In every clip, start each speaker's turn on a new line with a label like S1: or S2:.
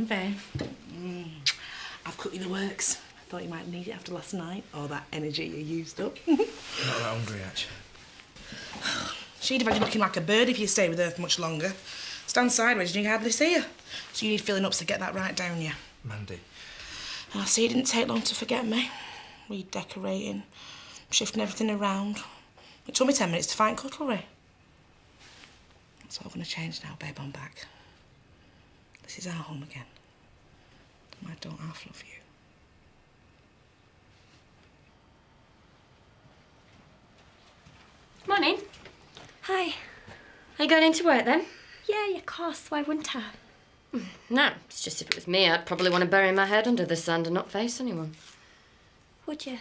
S1: Faye? I've cooked you the works. I thought you might need it after last night. All that energy you used up.
S2: Not that hungry, actually.
S1: She'd have had you looking like a bird if you stayed with her for much longer. Stand sideways and you can hardly see her. So you need filling up, so get that right down you.
S2: Mandy.
S1: And I see it didn't take long to forget me. Redecorating, shifting everything around. It took me 10 minutes to find cutlery. It's all going to change now, babe, I'm back. This is our home again. And I don't half love you.
S3: Morning.
S4: Hi.
S3: Are you going into work then?
S4: Yeah, of course. Why wouldn't I?
S3: No, it's just if it was me, I'd probably want to bury my head under the sand and not face anyone.
S4: Would you?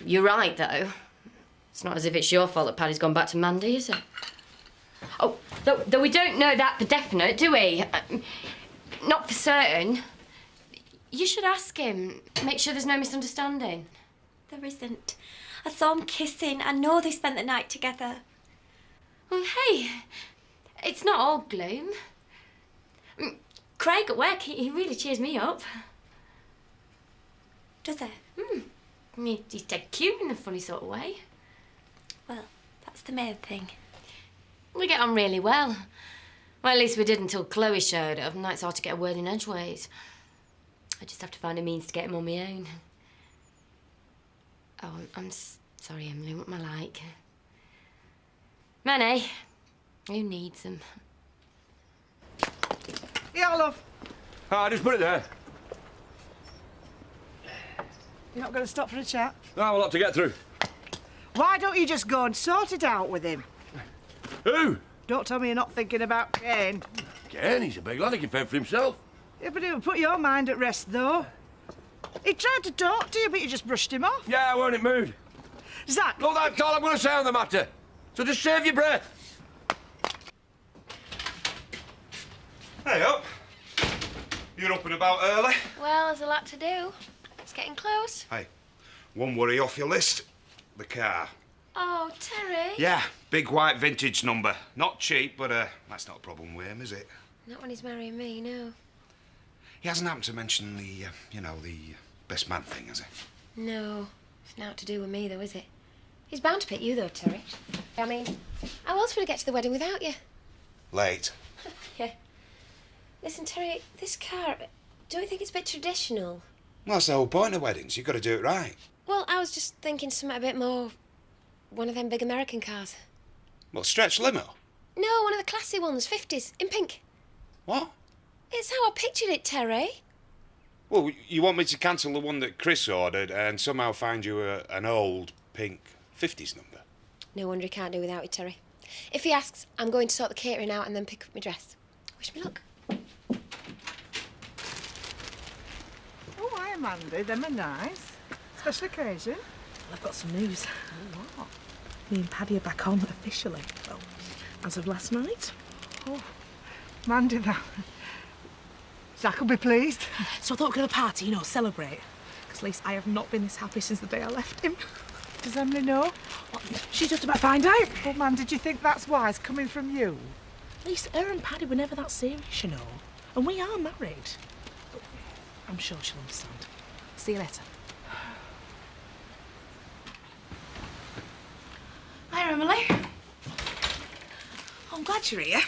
S3: You're right, though. It's not as if it's your fault that Paddy's gone back to Mandy, is it? Oh, though we don't know that for definite, do we? Not for certain. You should ask him. Make sure there's no misunderstanding.
S4: There isn't. I saw them kissing. I know they spent the night together.
S3: Well, hey, it's not all gloom. Craig at work, he really cheers me up.
S4: Does he?
S3: I mean, he's dead cute in a funny sort of way.
S4: Well, that's the main thing.
S3: We get on really well. Well, at least we did until Chloe showed up, and now it's hard to get a word in edgeways. I just have to find a means to get him on my own. Oh, I'm sorry, Emily, what am I like? Money. Who needs them?
S5: Yeah, love.
S6: I just put it there.
S5: You're not going to stop for a chat?
S6: I have a lot to get through.
S5: Why don't you just go and sort it out with him?
S6: Who?
S5: Don't tell me you're not thinking about Kane.
S6: Ken, he's a big lad, he can fend for himself.
S5: Yeah, but it would put your mind at rest, though. He tried to talk to you, but you just brushed him off.
S6: Yeah, I weren't in mood.
S5: Zach!
S6: Look, that's all I'm going to say on the matter. So just save your breath.
S7: Hey up. You're up and about early.
S4: Well, there's a lot to do. It's getting close.
S7: Hey, one worry off your list. The car.
S4: Oh, Terry.
S7: Yeah, big white vintage number. Not cheap, but that's not a problem with him, is it?
S4: Not when he's marrying me, no.
S7: He hasn't happened to mention the, the best man thing, has he?
S4: No. It's not to do with me, though, is it? He's bound to pick you, though, Terry. I mean, how else would I get to the wedding without you?
S7: Late.
S4: Yeah. Listen, Terry, this car, don't you think it's a bit traditional?
S7: Well, that's the whole point of weddings. You've got to do it right.
S4: Well, I was just thinking something a bit more... one of them big American cars.
S7: Well, stretch limo?
S4: No, one of the classy ones, 50s, in pink.
S7: What?
S4: It's how I pictured it, Terry.
S7: Well, you want me to cancel the one that Chris ordered and somehow find you an old pink 50s number?
S4: No wonder he can't do without you, Terry. If he asks, I'm going to sort the catering out and then pick up my dress. Wish me luck.
S5: Oh, hi, Mandy. Them are nice. Special occasion.
S1: Well, I've got some news.
S5: Oh, what?
S1: Me and Paddy are back on officially. Well, as of last night.
S5: Oh, Mandy, that... Zach will be pleased.
S1: So I thought we'd have a party, celebrate. Because at least I have not been this happy since the day I left him.
S5: Does Emily know?
S1: Well, she's just about to find out.
S5: Well, man, did you think that's wise coming from you?
S1: At least her and Paddy were never that serious, And we are married. But I'm sure she'll understand. See you later. Hi, Emily. Oh, I'm glad you're here.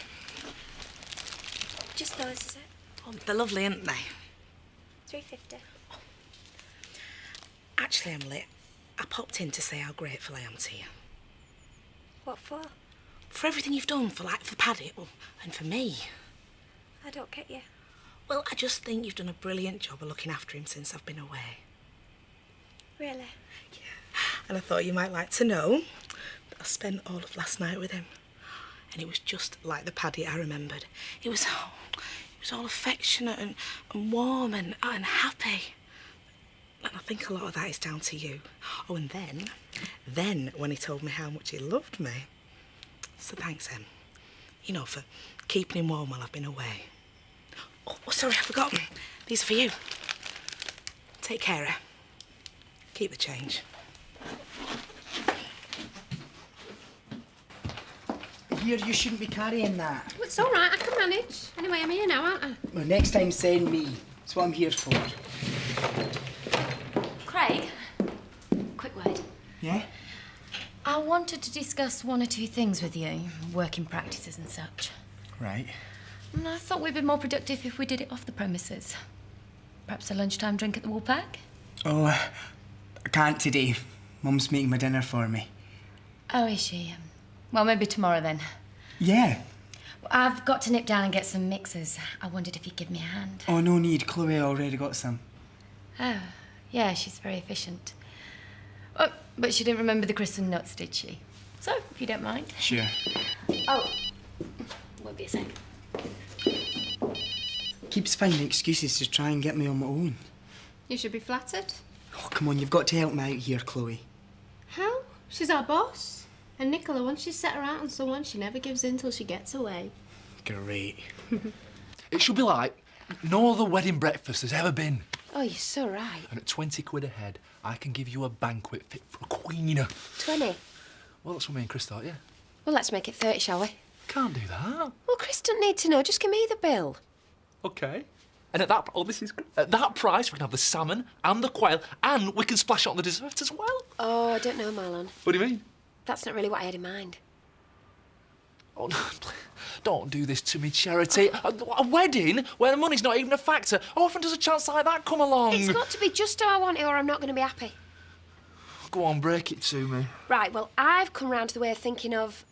S4: Just those, is it?
S1: Oh, they're lovely, aren't they?
S4: $3.50.
S1: Actually, Emily, I popped in to say how grateful I am to you.
S4: What for?
S1: For everything you've done for Paddy, and for me.
S4: I don't get you.
S1: Well, I just think you've done a brilliant job of looking after him since I've been away.
S4: Really?
S1: Yeah. And I thought you might like to know that I spent all of last night with him. And it was just like the Paddy I remembered. It was all affectionate and warm and happy. And I think a lot of that is down to you. Oh, and then when he told me how much he loved me. So thanks, Em. For keeping him warm while I've been away. Oh, sorry, I forgot. These are for you. Take care, eh? Keep the change.
S8: dear, you shouldn't be carrying that.
S4: Well, it's all right, I can manage. Anyway, I'm here now, aren't I?
S8: Well, next time send me. That's what I'm here for.
S3: Craig, quick word.
S8: Yeah?
S3: I wanted to discuss one or two things with you, working practices and such.
S8: Right.
S3: And I thought we'd be more productive if we did it off the premises. Perhaps a lunchtime drink at the Woolpack?
S8: Oh, I can't today. Mum's making my dinner for me.
S3: Oh, is she? Well, maybe tomorrow then.
S8: Yeah.
S3: I've got to nip down and get some mixers. I wondered if you'd give me a hand.
S8: Oh, no need. Chloe already got some.
S3: Oh, yeah, she's very efficient. Oh, but she didn't remember the crystal nuts, did she? So, if you don't mind.
S8: Sure.
S3: Oh, won't be a sec.
S8: Keeps finding excuses to try and get me on my own.
S4: You should be flattered.
S8: Oh, come on, you've got to help me out here, Chloe.
S4: How? She's our boss. And Nicola, once she's set her out on someone, she never gives in till she gets away.
S8: Great.
S2: It should be like no other wedding breakfast has ever been.
S4: Oh, you're so right.
S2: And at 20 quid a head, I can give you a banquet fit for a queen.
S4: 20.
S2: Well, that's what me and Chris thought, yeah.
S4: Well, let's make it 30, shall we?
S2: Can't do that.
S4: Well, Chris doesn't need to know. Just give me the bill.
S2: Okay. And at that, at that price, we can have the salmon and the quail, and we can splash it on the dessert as well.
S4: Oh, I don't know, Marlon.
S2: What do you mean?
S4: That's not really what I had in mind.
S2: Oh, no, don't do this to me, Charity. A wedding where the money's not even a factor. How often does a chance like that come along?
S4: It's got to be just how I want it or I'm not going to be happy.
S2: Go on, break it to me.
S4: Right, well, I've come round to the way of thinking of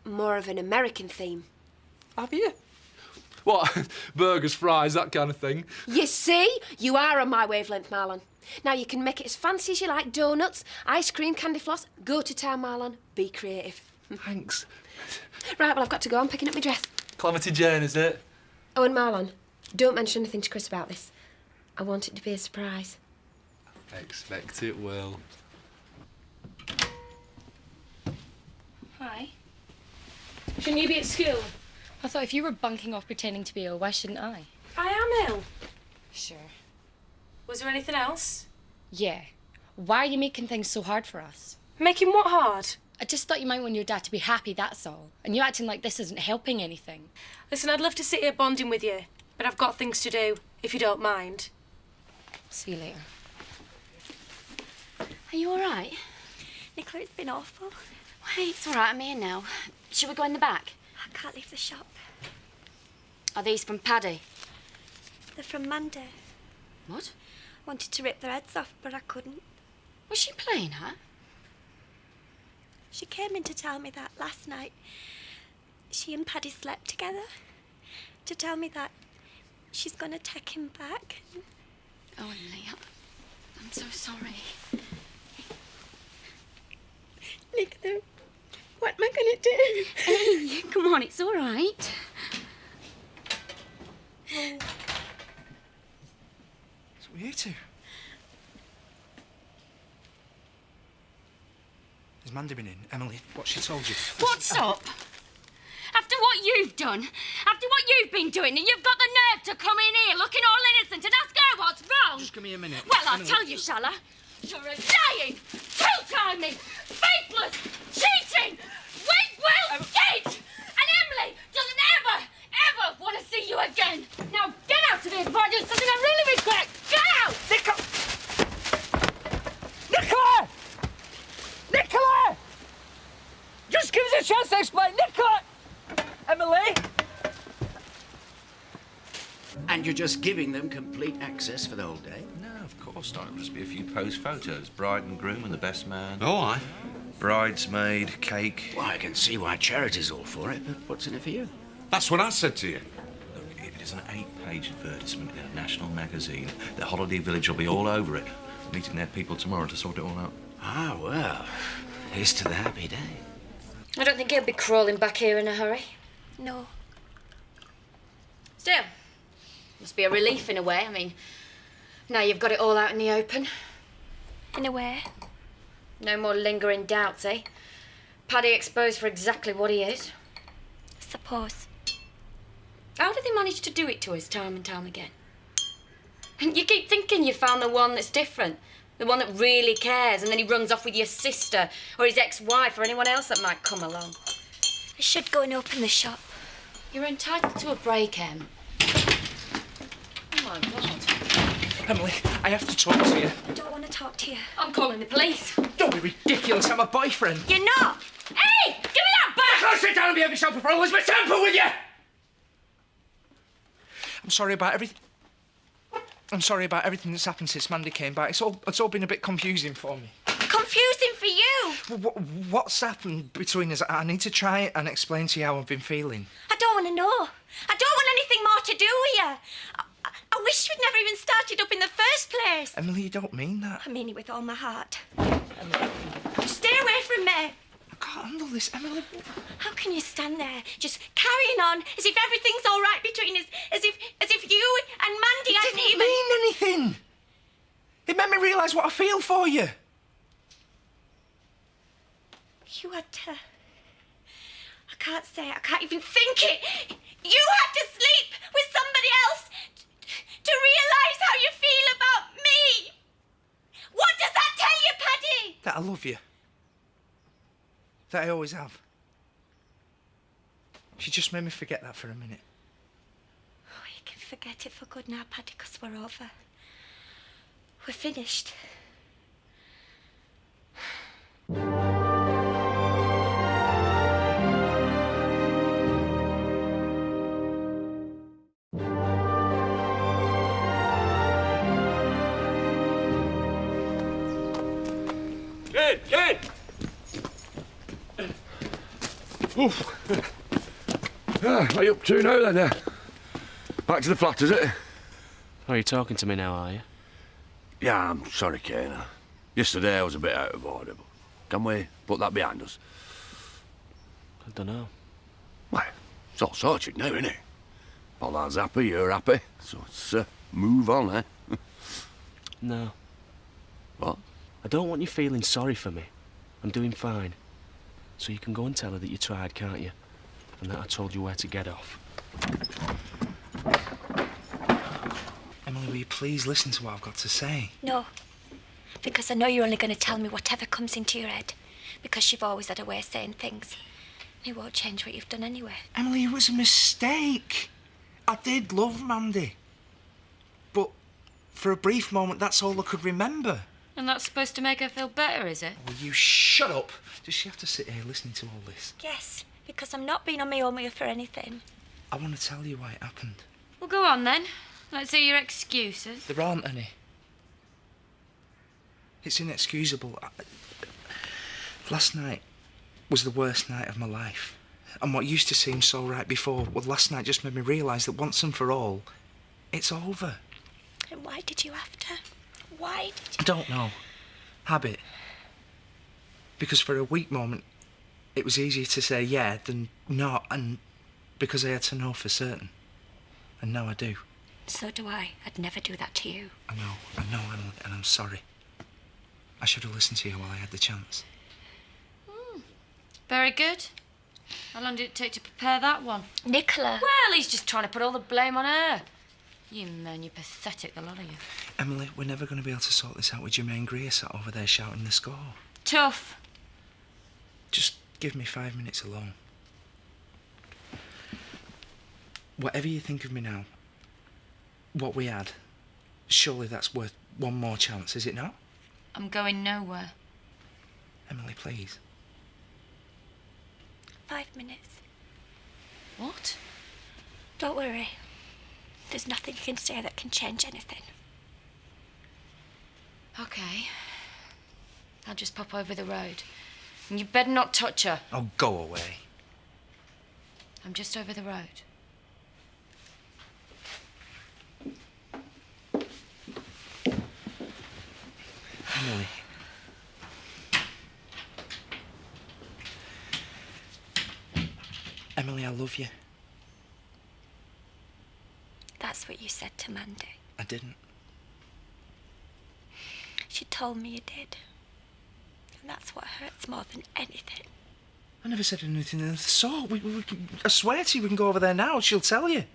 S4: more of an American theme.
S2: Have you? What? Burgers, fries, that kind of thing?
S4: You see? You are on my wavelength, Marlon. Now, you can make it as fancy as you like. Donuts, ice cream, candy floss. Go to town, Marlon. Be creative.
S2: Thanks.
S4: Right, well, I've got to go. I'm picking up my dress.
S2: Calamity Jane, is it?
S4: Oh, and Marlon, don't mention anything to Chris about this. I want it to be a surprise.
S2: Expect it will.
S3: Hi.
S9: Shouldn't you be at school?
S3: I thought if you were bunking off pretending to be ill, why shouldn't I?
S9: I am ill.
S3: Sure.
S9: Was there anything else?
S3: Yeah. Why are you making things so hard for us?
S9: Making what hard?
S3: I just thought you might want your dad to be happy, that's all. And you acting like this isn't helping anything.
S9: Listen, I'd love to sit here bonding with you, but I've got things to do, if you don't mind.
S3: See you later. Are you all right?
S10: Nicola, it's been awful.
S3: Wait, it's all right, I'm here now. Shall we go in the back?
S10: I can't leave the shop.
S3: Are these from Paddy?
S10: They're from Mandy.
S3: What?
S10: Wanted to rip their heads off, but I couldn't.
S3: Was she playing her?
S10: She came in to tell me that last night she and Paddy slept together. To tell me that she's going to take him back.
S3: Oh, Emily, I'm so sorry.
S10: Nicola, what am I going to do?
S3: Hey, come on, it's all right.
S2: So you two. Has Mandy been in? Emily, what she told you?
S3: What's up? After what you've done, after what you've been doing, and you've got the nerve to come in here looking all innocent and ask her what's wrong?
S2: Just give me a minute.
S3: Well, I'll
S2: Emily.
S3: tell you, shall I? You're a lying, two-timing, faithless, cheating, weak-willed git! And Emily doesn't ever want to see you again. Now, get out of here before I do something I really regret. Get out!
S11: Nicola! Nicola! Just give us a chance to explain. Nicola! Emily?
S12: And you're just giving them complete access for the whole day?
S13: No, of course not. It'll just be a few posed photos. Bride and groom and the best man.
S12: Oh, aye.
S13: Bridesmaid, cake.
S12: Well, I can see why Charity's all for it, but what's in it for you?
S7: That's what I said to you.
S13: Look, if it is an 8-page advertisement in a national magazine, the Holiday Village will be all over it. Meeting their people tomorrow to sort it all out.
S12: Ah, well, here's to the happy day.
S3: I don't think he'll be crawling back here in a hurry.
S10: No.
S3: Still, must be a relief in a way. I mean, now you've got it all out in the open.
S10: In a way.
S3: No more lingering doubts, eh? Paddy exposed for exactly what he is.
S10: Suppose.
S3: How did they manage to do it to us time and time again? You keep thinking you found the one that's different, the one that really cares, and then he runs off with your sister or his ex-wife or anyone else that might come along.
S10: I should go and open the shop.
S3: You're entitled to a break, Em. Oh, my God.
S8: Emily, I have to talk to you.
S10: I don't want to talk to you.
S3: I'm calling the police.
S8: Don't be ridiculous, I'm a boyfriend.
S10: You're not.
S3: Hey! Give me that back!
S8: I can't sit down and behave yourself before I lose my temper with you! I'm sorry about everything. I'm sorry about everything that's happened since Mandy came back. It's all been a bit confusing for me.
S10: Confusing for you.
S8: What's happened between us? I need to try and explain to you how I've been feeling.
S10: I don't want to know. I don't want anything more to do with you. I wish we'd never even started up in the first place.
S8: Emily, you don't mean that.
S10: I mean it with all my heart. Stay away from me.
S8: I can't handle this, Emily.
S10: How can you stand there, just carrying on as if everything's all right between us, as if you and Mandy hadn't even...
S8: It didn't mean anything. It made me realise what I feel for you.
S10: You had to... I can't say it, I can't even think it. You had to sleep with somebody else to realise how you feel about me. What does that tell you, Paddy?
S8: That I love you. That I always have. She just made me forget that for a minute.
S10: Oh, you can forget it for good now, Paddy, because we're over. We're finished.
S6: Kid! Oof. What are you up to now, then? Back to the flat, is it?
S14: Are you talking to me now, are you?
S6: Yeah, I'm sorry, Kane. Yesterday I was a bit out of order, but can we put that behind us?
S14: I don't know.
S6: Well, it's all sorted now, isn't it? Pollard's happy, you're happy, so it's move on, eh?
S14: No.
S6: What?
S14: I don't want you feeling sorry for me. I'm doing fine. So you can go and tell her that you tried, can't you? And that I told you where to get off.
S8: Emily, will you please listen to what I've got to say?
S10: No, because I know you're only going to tell me whatever comes into your head, because you've always had a way of saying things. It won't change what you've done anyway.
S8: Emily, it was a mistake. I did love Mandy. But for a brief moment, that's all I could remember.
S3: And that's supposed to make her feel better, is it?
S8: Will you shut up? Does she have to sit here listening to all this?
S10: Yes, because I'm not being on my own with you for anything.
S8: I want to tell you why it happened.
S3: Well, go on then. Let's hear your excuses.
S8: There aren't any. It's inexcusable. Last night was the worst night of my life. And what used to seem so right before, well, last night just made me realise that once and for all, it's over.
S10: And why did you have to? Why did you...
S8: I don't know. Habit. Because for a weak moment, it was easier to say yeah than not, and because I had to know for certain. And now I do.
S10: So do I. I'd never do that to you.
S8: I know, Emily, and I'm sorry. I should have listened to you while I had the chance.
S3: Very good. How long did it take to prepare that one?
S10: Nicola.
S3: Well, he's just trying to put all the blame on her. You men, you're pathetic, the lot of you.
S8: Emily, we're never going to be able to sort this out with Jermaine Greer sat over there shouting the score.
S3: Tough.
S8: Just give me 5 minutes alone. Whatever you think of me now, what we had, surely that's worth one more chance, is it not?
S3: I'm going nowhere.
S8: Emily, please.
S10: 5 minutes.
S3: What?
S10: Don't worry. There's nothing you can say that can change anything.
S3: OK. I'll just pop over the road. And you better not touch her.
S8: Oh, go away.
S3: I'm just over the road.
S8: Emily. Emily, I love you.
S10: That's what you said to Mandy.
S8: I didn't.
S10: She told me you did. And that's what hurts more than anything.
S8: I never said anything of the sort. I swear to you, we can go over there now. She'll tell you.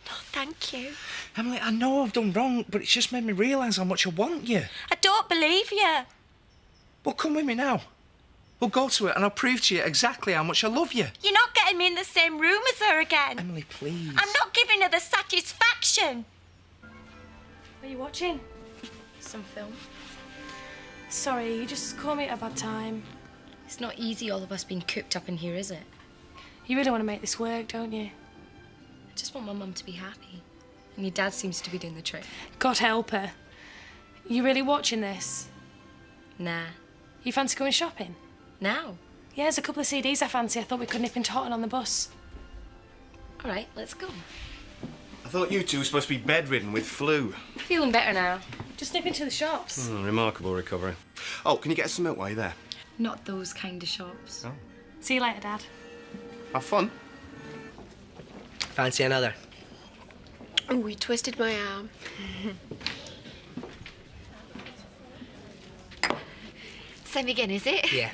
S10: No, thank you.
S8: Emily, I know I've done wrong, but it's just made me realise how much I want you.
S10: I don't believe you.
S8: Well, come with me now. Well, go to it and I'll prove to you exactly how much I love you.
S10: You're not getting me in the same room as her again.
S8: Emily, please.
S10: I'm not giving her the satisfaction.
S9: Are you watching?
S3: Some film.
S9: Sorry, you just caught me at a bad time.
S3: It's not easy, all of us being cooped up in here, is it?
S9: You really want to make this work, don't you?
S3: I just want my mum to be happy. And your dad seems to be doing the trick.
S9: God help her. You really watching this?
S3: Nah.
S9: You fancy going shopping?
S3: Now?
S9: Yeah, there's a couple of CDs I fancy. I thought we could nip into Houghton on the bus.
S3: All right, let's go.
S15: I thought you two were supposed to be bedridden with flu.
S3: Feeling better now.
S9: Just nip into the shops.
S15: Remarkable recovery. Oh, can you get us some milk while you're there?
S3: Not those kind of shops.
S15: Oh.
S9: See you later, Dad.
S15: Have fun.
S11: Fancy another?
S4: Oh, he twisted my arm.
S10: Same again, is it?
S11: Yeah.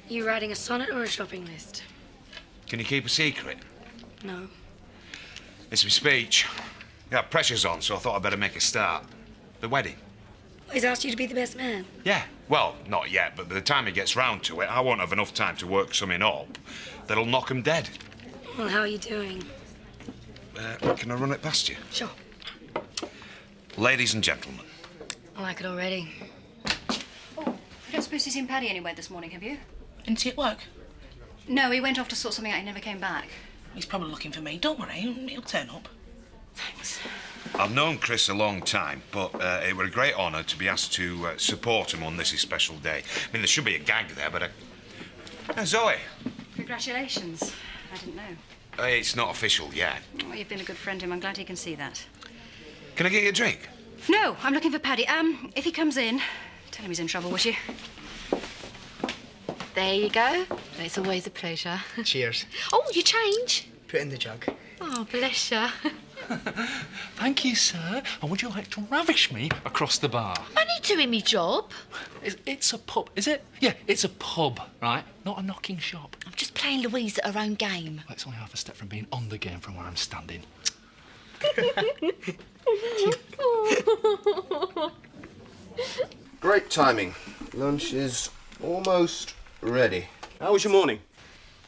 S3: You writing a sonnet or a shopping list?
S7: Can you keep a secret?
S3: No.
S7: It's my speech. Yeah, pressure's on, so I thought I'd better make a start. The wedding.
S3: He's asked you to be the best man.
S7: Yeah. Well, not yet, but by the time he gets round to it, I won't have enough time to work something up that'll knock him dead.
S3: Well, how are you doing?
S7: Can I run it past you?
S3: Sure.
S7: Ladies and gentlemen.
S3: I like it already.
S16: Oh, you don't suppose you've seen Paddy anywhere this morning, have you?
S1: Isn't he at work?
S16: No, he went off to sort something out and never came back.
S1: He's probably looking for me. Don't worry, he'll turn up.
S3: Thanks.
S7: I've known Chris a long time, but it were a great honour to be asked to support him on this his special day. I mean, there should be a gag there, but... Zoe.
S16: Congratulations. I didn't know.
S7: It's not official yet.
S16: Well, you've been a good friend to him. I'm glad he can see that.
S7: Can I get you a drink?
S16: No, I'm looking for Paddy. If he comes in, tell him he's in trouble, would you?
S4: There you go. It's always a pleasure.
S11: Cheers.
S4: Oh, you change?
S11: Put it in the jug.
S4: Oh, bless you.
S2: Thank you, sir. And would you like to ravish me across the bar?
S4: I need doing me job.
S2: It's a pub, is it? Yeah, it's a pub, right? Not a knocking shop.
S4: I'm just playing Louise at her own game.
S2: Well, it's only half a step from being on the game from where I'm standing.
S15: Great timing. Lunch is almost ready. How was your morning?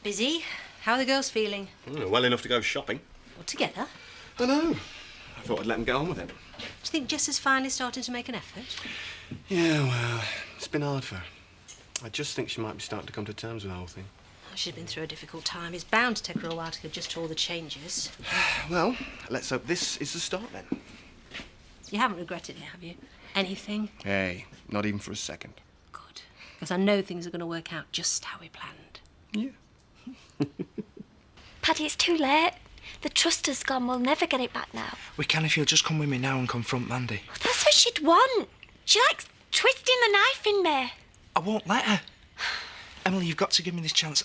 S17: Busy. How are the girls feeling?
S15: Well enough to go shopping.
S17: All together?
S15: I know. I thought I'd let them get on with it.
S17: Do you think Jess is finally starting to make an effort?
S15: Yeah, well, it's been hard for her. I just think she might be starting to come to terms with the whole thing.
S17: She's been through a difficult time. It's bound to take her a while to adjust to all the changes.
S15: Well, let's hope this is the start then.
S17: You haven't regretted it, have you? Anything?
S15: Hey, not even for a second.
S17: Because I know things are going to work out just how we planned.
S15: Yeah.
S10: Paddy, it's too late. The trust has gone. We'll never get it back now.
S8: We can if you'll just come with me now and confront Mandy.
S10: That's what she'd want. She likes twisting the knife in me.
S8: I won't let her. Emily, you've got to give me this chance.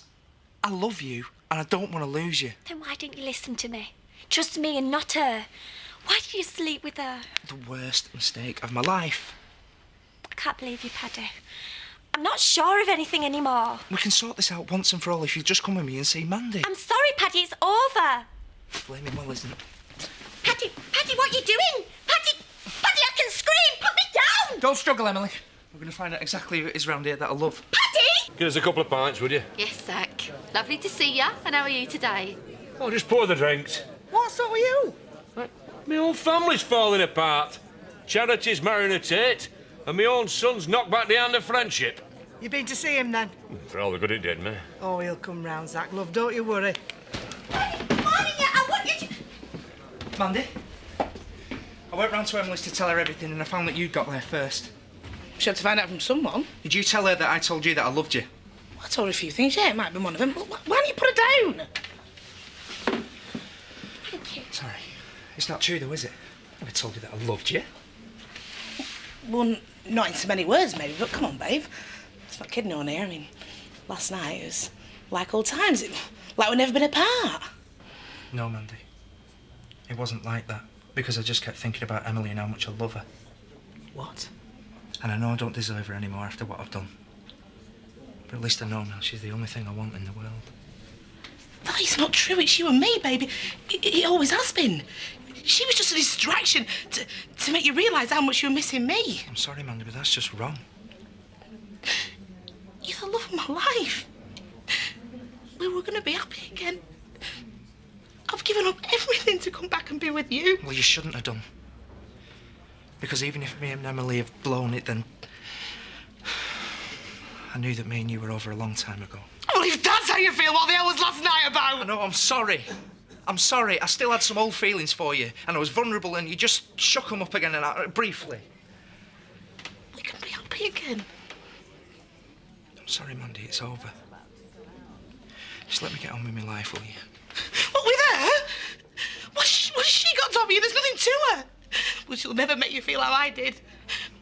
S8: I love you, and I don't want to lose you.
S10: Then why didn't you listen to me? Trust me and not her. Why did you sleep with her?
S8: The worst mistake of my life.
S10: I can't believe you, Paddy. I'm not sure of anything anymore.
S8: We can sort this out once and for all if you just come with me and see Mandy.
S10: I'm sorry, Paddy, it's over.
S8: Flaming well, isn't it?
S10: Paddy, what are you doing? Paddy, I can scream. Put me down.
S8: Don't struggle, Emily. We're going to find out exactly who it is round here that I love.
S10: Paddy!
S18: Give us a couple of pints, would you?
S4: Yes, Zach. Lovely to see you. And how are you today?
S18: Oh, just pour the drinks.
S5: What's up with you?
S18: My whole family's falling apart. Charity's marrying a Tate, and my own son's knocked back the hand of friendship.
S5: You been to see him then?
S18: For all the good it did me.
S5: Oh, he'll come round, Zach, love, don't you worry.
S10: I want you to...
S8: Mandy? I went round to Emily's to tell her everything and I found that you'd got there first.
S1: She had to find out from someone.
S8: Did you tell her that I told you that I loved you?
S1: I told her a few things, yeah, it might have been one of them. But why don't you put her down?
S10: Thank you.
S8: Sorry. It's not true though, is it? I told you that I loved you.
S1: Well, not in so many words, maybe, but come on, babe. It's not kidding on here. I mean, last night it was like old times. Like we've never been apart.
S8: No, Mandy. It wasn't like that. Because I just kept thinking about Emily and how much I love her.
S1: What?
S8: And I know I don't deserve her anymore after what I've done. But at least I know now she's the only thing I want in the world.
S1: That is not true. It's you and me, baby. It always has been. She was just a distraction to make you realise how much you were missing me.
S8: I'm sorry, Mandy, but that's just wrong.
S1: You're the love of my life. We were going to be happy again. I've given up everything to come back and be with you.
S8: Well, you shouldn't have done. Because even if me and Emily have blown it, then I knew that me and you were over a long time ago.
S1: Well, if that's how you feel, what the hell was last night about?
S8: No, I'm sorry. I'm sorry. I still had some old feelings for you, and I was vulnerable, and you just shook them up again, and briefly.
S1: We can be happy again.
S8: I'm sorry, Mandy. It's over. Just let me get on with my life, will you?
S1: What, with her? What's she got, Tommy? There's nothing to her. Well, she'll never make you feel how I did.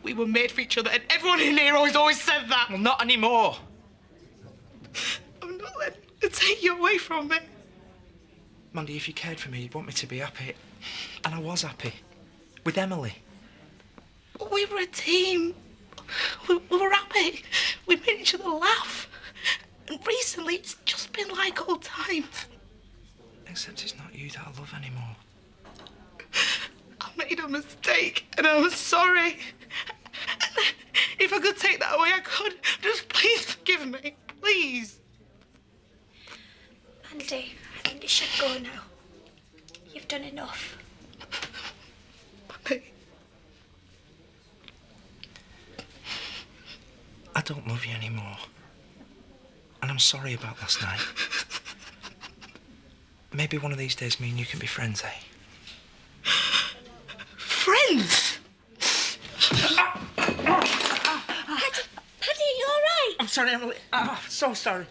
S1: We were made for each other, and everyone in here always said that.
S8: Well, not anymore.
S1: I'm not letting her take you away from me.
S8: Mandy, if you cared for me, you'd want me to be happy. And I was happy. With Emily.
S1: But we were a team. We were happy. We made each other laugh. And recently, it's just been like old times.
S8: Except it's not you that I love anymore.
S1: I made a mistake, and I'm sorry. If I could take that away, I could. Just please forgive me. Please.
S10: Mandy, I think you should go now. You've done enough.
S8: I don't love you anymore. And I'm sorry about last night. Maybe one of these days me and you can be friends, eh?
S1: Friends?
S10: Paddy, you all right?
S8: I'm sorry, Emily. So sorry.